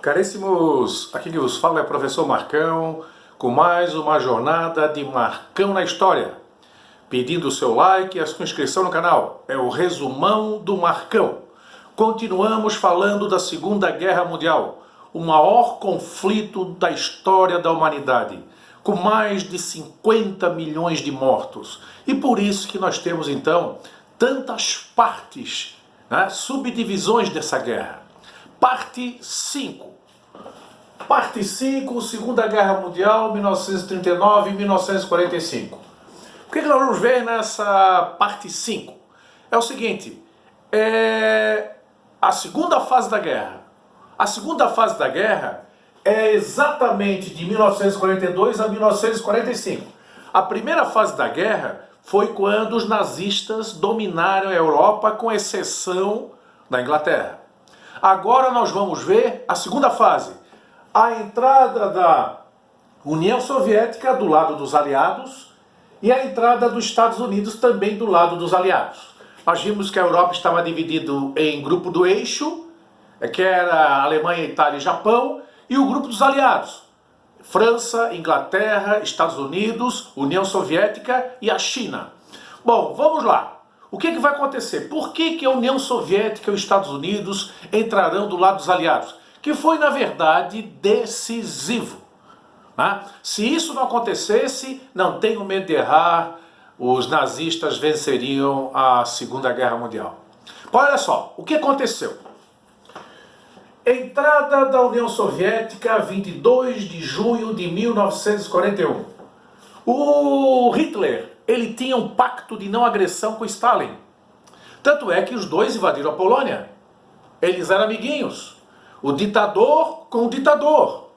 Caríssimos, aqui que vos fala é o professor Marcão, com mais uma jornada de Marcão na História. Pedindo o seu like e a sua inscrição no canal. É o resumão do Marcão. Continuamos falando da Segunda Guerra Mundial, o maior conflito da história da humanidade, com mais de 50 milhões de mortos. E por isso que nós temos então tantas partes, subdivisões dessa guerra. Parte 5. Parte 5, Segunda Guerra Mundial, 1939 e 1945. O que nós vamos ver nessa parte 5? É o seguinte, a segunda fase da guerra. A segunda fase da guerra é exatamente de 1942 a 1945. A primeira fase da guerra foi quando os nazistas dominaram a Europa, com exceção da Inglaterra. Agora nós vamos ver a segunda fase, a entrada da União Soviética do lado dos aliados e a entrada dos Estados Unidos também do lado dos aliados. Nós vimos que a Europa estava dividida em grupo do eixo, que era Alemanha, Itália e Japão, e o grupo dos aliados, França, Inglaterra, Estados Unidos, União Soviética e a China. Bom, vamos lá. O que vai acontecer? Por que a União Soviética e os Estados Unidos entrarão do lado dos aliados? Que foi, na verdade, decisivo. Se isso não acontecesse, não tenho medo de errar, os nazistas venceriam a Segunda Guerra Mundial. Olha só, o que aconteceu? Entrada da União Soviética, 22 de junho de 1941. O Hitler, ele tinha um pacto de não agressão com Stalin. Tanto é que os dois invadiram a Polônia. Eles eram amiguinhos. O ditador com o ditador.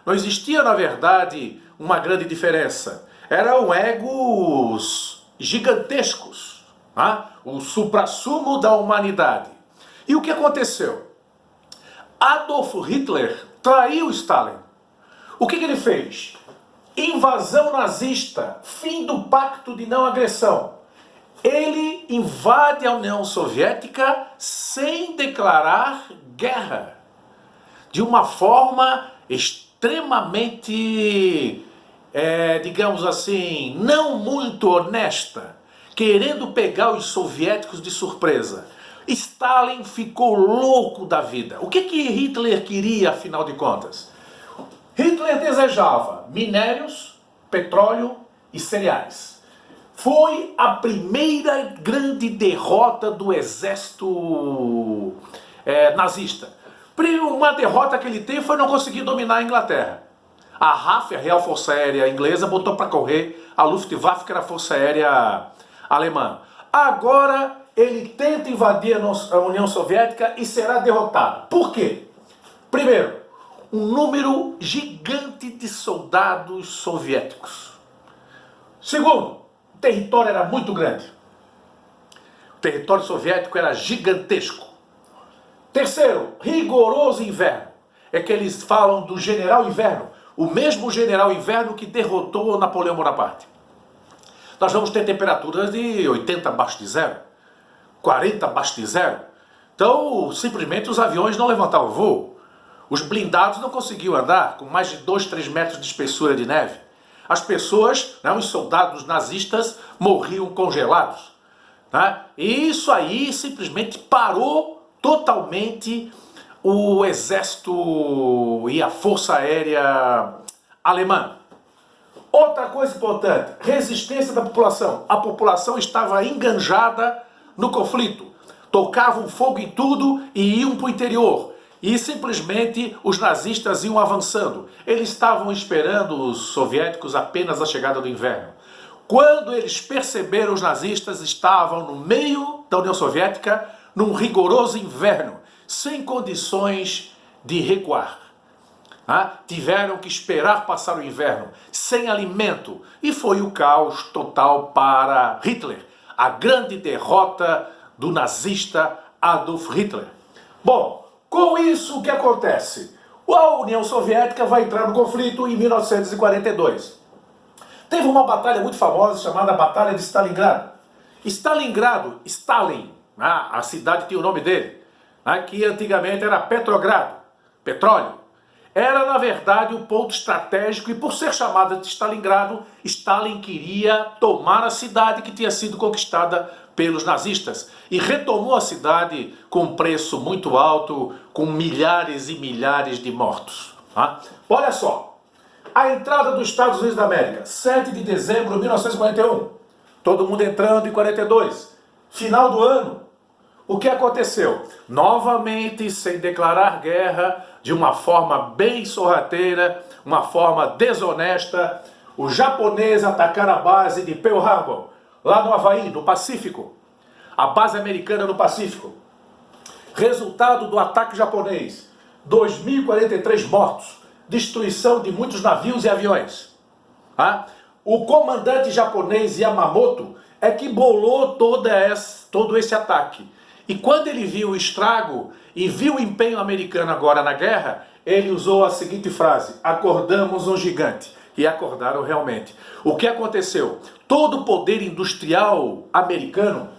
Não existia, na verdade, uma grande diferença. Eram egos gigantescos. O suprassumo da humanidade. E o que aconteceu? Adolf Hitler traiu Stalin. O que ele fez? Invasão nazista, fim do pacto de não agressão. Ele invade a União Soviética sem declarar guerra. De uma forma extremamente, digamos assim, não muito honesta, querendo pegar os soviéticos de surpresa. Stalin ficou louco da vida. O que Hitler queria, afinal de contas? Hitler desejava minérios, petróleo e cereais. Foi a primeira grande derrota do exército nazista. Uma derrota que ele teve foi não conseguir dominar a Inglaterra. A RAF, a Real Força Aérea Inglesa, botou para correr a Luftwaffe, que era a Força Aérea Alemã. Agora ele tenta invadir a União Soviética e será derrotado. Por quê? Primeiro, um número gigante de soldados soviéticos. Segundo, o território era muito grande. O território soviético era gigantesco. Terceiro, rigoroso inverno. É que eles falam do general inverno, o mesmo general inverno que derrotou Napoleão Bonaparte. Nós vamos ter temperaturas de 80 abaixo de zero, 40 abaixo de zero. Então, simplesmente os aviões não levantavam voo. Os blindados não conseguiam andar com mais de 2, 3 metros de espessura de neve. As pessoas, os soldados nazistas, morriam congelados. E isso aí simplesmente parou totalmente o exército e a força aérea alemã. Outra coisa importante, resistência da população. A população estava enganjada no conflito. Tocavam fogo em tudo e iam para o interior. E simplesmente os nazistas iam avançando. Eles estavam esperando os soviéticos apenas a chegada do inverno. Quando eles perceberam, os nazistas estavam no meio da União Soviética, num rigoroso inverno, sem condições de recuar. Tiveram que esperar passar o inverno, sem alimento. E foi o caos total para Hitler. A grande derrota do nazista Adolf Hitler. Bom, com isso, o que acontece? A União Soviética vai entrar no conflito em 1942. Teve uma batalha muito famosa chamada Batalha de Stalingrado. Stalin, a cidade tinha o nome dele, que antigamente era Petrogrado. petróleo. Era, na verdade, um ponto estratégico e, por ser chamada de Stalingrado, Stalin queria tomar a cidade que tinha sido conquistada pelos nazistas e retomou a cidade com um preço muito alto, com milhares e milhares de mortos. Tá? Olha só, a entrada dos Estados Unidos da América, 7 de dezembro de 1941, todo mundo entrando em 42, final do ano. O que aconteceu? Novamente, sem declarar guerra, de uma forma bem sorrateira, uma forma desonesta, os japoneses atacaram a base de Pearl Harbor, lá no Havaí, no Pacífico. A base americana no Pacífico. Resultado do ataque japonês, 2.043 mortos, destruição de muitos navios e aviões. O comandante japonês Yamamoto é que bolou todo esse ataque. E quando ele viu o estrago e viu o empenho americano agora na guerra, ele usou a seguinte frase: acordamos um gigante. E acordaram realmente. O que aconteceu? Todo o poder industrial americano,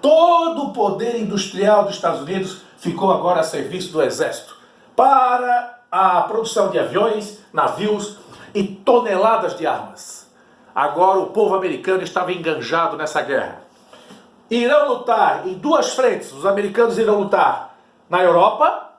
todo o poder industrial dos Estados Unidos ficou agora a serviço do exército para a produção de aviões, navios e toneladas de armas. Agora o povo americano estava enganjado nessa guerra. Irão lutar em duas frentes. Os americanos irão lutar na Europa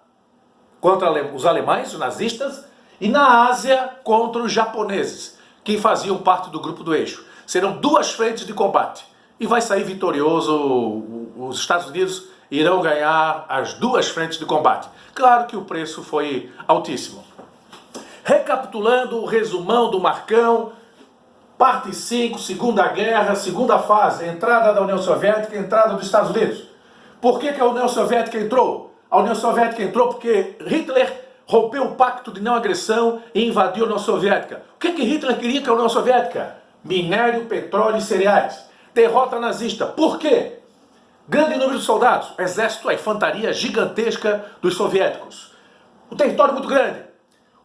contra os alemães, os nazistas, e na Ásia contra os japoneses, que faziam parte do grupo do eixo. Serão duas frentes de combate. E vai sair vitorioso. Os Estados Unidos irão ganhar as duas frentes de combate. Claro que o preço foi altíssimo. Recapitulando o resumão do Marcão, parte 5, Segunda Guerra, segunda fase, entrada da União Soviética, entrada dos Estados Unidos. Por que a União Soviética entrou? A União Soviética entrou porque Hitler rompeu o pacto de não agressão e invadiu a União Soviética. O que Hitler queria com a União Soviética? Minério, petróleo e cereais. Derrota nazista. Por quê? Grande número de soldados. Exército, a infantaria gigantesca dos soviéticos. O território muito grande.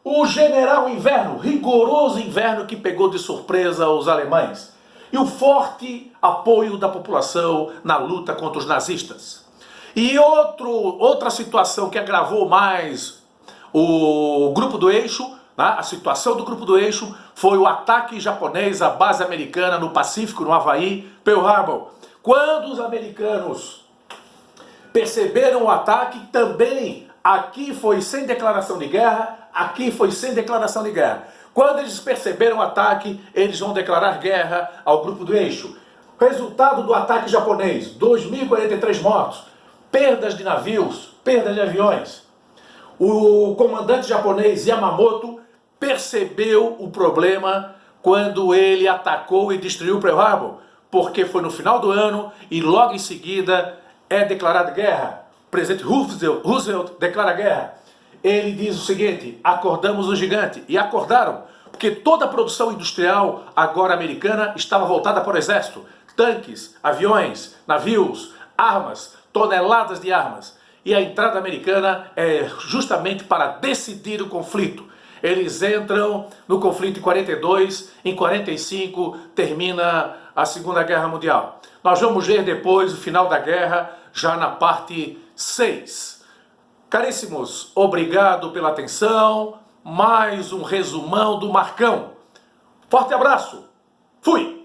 O general inverno, rigoroso inverno que pegou de surpresa os alemães. E o forte apoio da população na luta contra os nazistas. E outra situação que agravou mais o grupo do eixo, né, a situação do grupo do eixo, foi o ataque japonês à base americana no Pacífico, no Havaí, Pearl Harbor. Quando os americanos perceberam o ataque, também aqui foi sem declaração de guerra, aqui foi sem declaração de guerra. Quando eles perceberam o ataque, eles vão declarar guerra ao grupo do eixo. Resultado do ataque japonês, 2.043 mortos, perdas de navios, perdas de aviões. O comandante japonês Yamamoto percebeu o problema quando ele atacou e destruiu Pearl Harbor, porque foi no final do ano e logo em seguida é declarada guerra. O presidente Roosevelt declara guerra. Ele diz o seguinte: acordamos o gigante. E acordaram, porque toda a produção industrial agora americana estava voltada para o exército. Tanques, aviões, navios, armas, toneladas de armas. E a entrada americana é justamente para decidir o conflito. Eles entram no conflito em 42, em 45 termina a Segunda Guerra Mundial. Nós vamos ver depois o final da guerra, já na parte 6. Caríssimos, obrigado pela atenção. Mais um resumão do Marcão. Forte abraço. Fui!